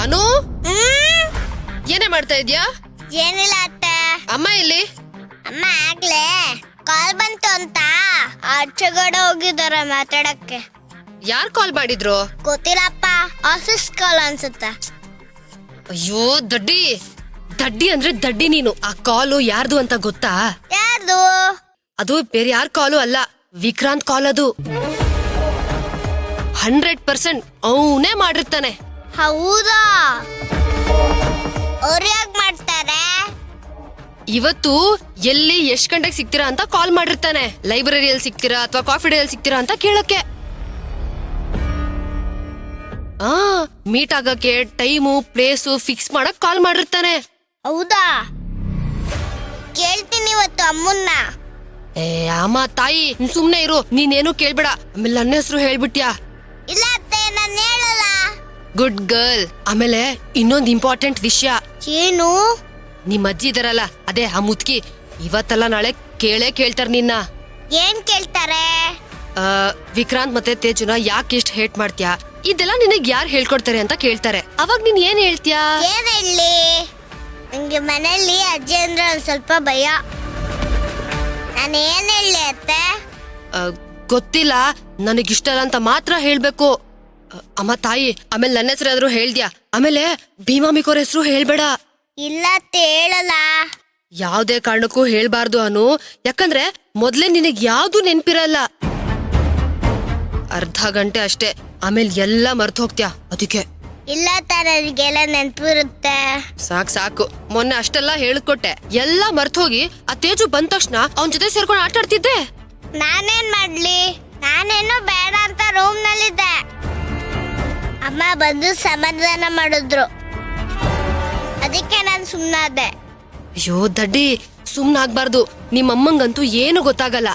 ಅನು, ಏನೇ ಮಾಡ್ತಾ ಇದ್ಯಾ? ಏನಿಲ್ಲ ಅತ್ತೆ. ಅಮ್ಮ ಇಲ್ಲಿ? ಅಮ್ಮ ಆಗ್ಲೇ ಕಾಲ್ ಬಂತು ಅಂತ ಆಚೆಗಡೆ ಹೋಗಿದ್ದಾರೆ ಮಾತಾಡಕ್ಕೆ. ಯಾರ್ ಕಾಲ್ ಮಾಡಿದ್ರು? ಗೊತ್ತಿಲ್ಲಪ್ಪ, ಆಫೀಸ್ ಕಾಲ್ ಅನ್ಸುತ್ತೆ. ಅಯ್ಯೋ ದಡ್ಡಿ ದಡ್ಡಿ ಅಂದ್ರೆ ದಡ್ಡಿ ನೀನು. ಆ ಕಾಲು ಯಾರ್ದು ಅಂತ ಗೊತ್ತಾ? ಯಾರ್ದು? ಅದು ಬೇರೆ ಯಾರ್ ಕಾಲು ಅಲ್ಲ, ವಿಕ್ರಾಂತ್ ಕಾಲ್ ಅದು. 100% ಅವನೇ ಮಾಡಿರ್ತಾನೆ. ಹೌದಾ? ಅವ್ರು ಯಾಕೆ ಮಾಡ್ತಾರೆ? ಇವತ್ತು ಎಲ್ಲಿ ಎಷ್ಟ್ ಗಂಟೆಗೆ ಸಿಗ್ತೀರಾ ಅಂತ ಕಾಲ್ ಮಾಡಿರ್ತಾನೆ. ಲೈಬ್ರರಿಯಲ್ಲಿ ಸಿಗ್ತೀರಾ ಅಥವಾ ಕಾಫಿ ಡೇಯಲ್ಲಿ ಸಿಗ್ತೀರಾ ಅಂತ ಕೇಳಕ್ಕೆ. ಮೀಟ್ ಆಗಕ್ಕೆ ಟೈಮು ಪ್ಲೇಸು ಫಿಕ್ಸ್ ಮಾಡಕ್ ಕಾಲ್ ಮಾಡಿರ್ತಾನೆ. ಹೌದಾ? ಕೇಳ್ತೀನಿ ಇವತ್ತು ಅಮ್ಮನ್ನ. ಅಮ್ಮ ತಾಯಿ ಸುಮ್ನೆ ಇರು, ನೀನೇನು ಕೇಳ್ಬೇಡ. ಆಮೇಲೆ ನನ್ನ ಹೆಸರು ಹೇಳ್ಬಿಟ್ಯಾ? ಇಲ್ಲ ಅತ್ತೆ, ನಾನು ಹೇಳಲ್ಲ. Good girl. ಆಮೇಲೆ ಇನ್ನೊಂದ್ ಇಂಪಾರ್ಟೆಂಟ್ ವಿಷಯ. ಏನು? ನಿಮ್ ಅಜ್ಜಿ ಇದಾರಲ್ಲ, ಅದೇ ಆ ಮುದ್ಕಿ, ಇವತ್ತಲ್ಲ ನಾಳೆ ಕೇಳ್ತಾರ ನಿನ್ನ. ಏನ್ ಕೇಳ್ತಾರೆ? ವಿಕ್ರಾಂತ್ ಮತ್ತೆ ತೇಜುನ ಯಾಕೆ ಇಷ್ಟ ಹೇಟ್ ಮಾಡ್ತೀಯಾ, ಇದೆಲ್ಲ ನಿನಗ್ ಯಾರು ಹೇಳ್ಕೊಡ್ತಾರೆ ಅಂತ ಕೇಳ್ತಾರೆ. ಅವಾಗ ನೀನ್ ಏನ್ ಹೇಳ್ತೀಯಾ? ಏನ್ ಹೇಳಿ? ನಂಗೆ ಮನೇಲಿ ಅಜ್ಜಿ ಅಂದ್ರೆ ಒಂದ್ ಸ್ವಲ್ಪ ಭಯ. ನಾನು ಏನ್ ಹೇಳಿ ಅತ್ತೆ? ಗೊತ್ತಿಲ್ಲ, ನನಗಿಷ್ಟ ಇಲ್ಲ ಅಂತ ಮಾತ್ರ ಹೇಳ್ಬೇಕು. ಅಮ್ಮ ತಾಯಿ, ಆಮೇಲೆ ನನ್ನ ಹೆಸರಾದ್ರೂ ಹೇಳ್ದ್ಯಾ? ಆಮೇಲೆ ಭೀಮಾಮಿಕೋರ್ ಹೆಸರು ಹೇಳ್ಬೇಡ. ಇಲ್ಲ ಅತ್ತೆ, ಹೇಳಲ್ಲ. ಯಾವ್ದೇ ಕಾರಣಕ್ಕೂ ಹೇಳ್ಬಾರ್ದು ಅನು, ಯಾಕಂದ್ರೆ ಮೊದ್ಲೇ ನಿನಗ್ ಯಾವ್ದು ನೆನ್ಪಿರಲ್ಲ. ಅರ್ಧ ಗಂಟೆ ಅಷ್ಟೇ, ಆಮೇಲೆ ಎಲ್ಲ ಮರ್ತು ಹೋಗ್ತ್ಯಾ, ಅದಕ್ಕೆ. ಇಲ್ಲ ನನಗೆಲ್ಲ ನೆನ್ಪಿರುತ್ತೆ. ಸಾಕು, ಮೊನ್ನೆ ಅಷ್ಟೆಲ್ಲ ಹೇಳ್ಕೊಟ್ಟೆ, ಎಲ್ಲ ಮರ್ತು ಹೋಗಿ ಆ ತೇಜು ಬಂದ ತಕ್ಷಣ ಅವನ್ ಜೊತೆ ಸೇರ್ಕೊಂಡು ಆಟ ಆಡ್ತಿದ್ದೆ. ನಾನೇನ್ ಮಾಡ್ಲಿ? ನಾನೇನು ಬೇಡ ಅಂತ ರೂಮ್ ನಲ್ಲಿದ್ದೆ. ಅಮ್ಮ ಬಂದು ಸಮಾಧಾನ ಮಾಡಿದ್ರು, ಅದಕ್ಕೆ ನಾನು ಸುಮ್ಮನಾದೆ. ಅಯ್ಯೋ ದಡ್ಡಿ, ಸುಮ್ನಾಗ್ಬಾರ್ದು. ನಿಮ್ಮಮ್ಮಂಗಂತೂ ಏನು ಗೊತ್ತಾಗಲ್ಲ.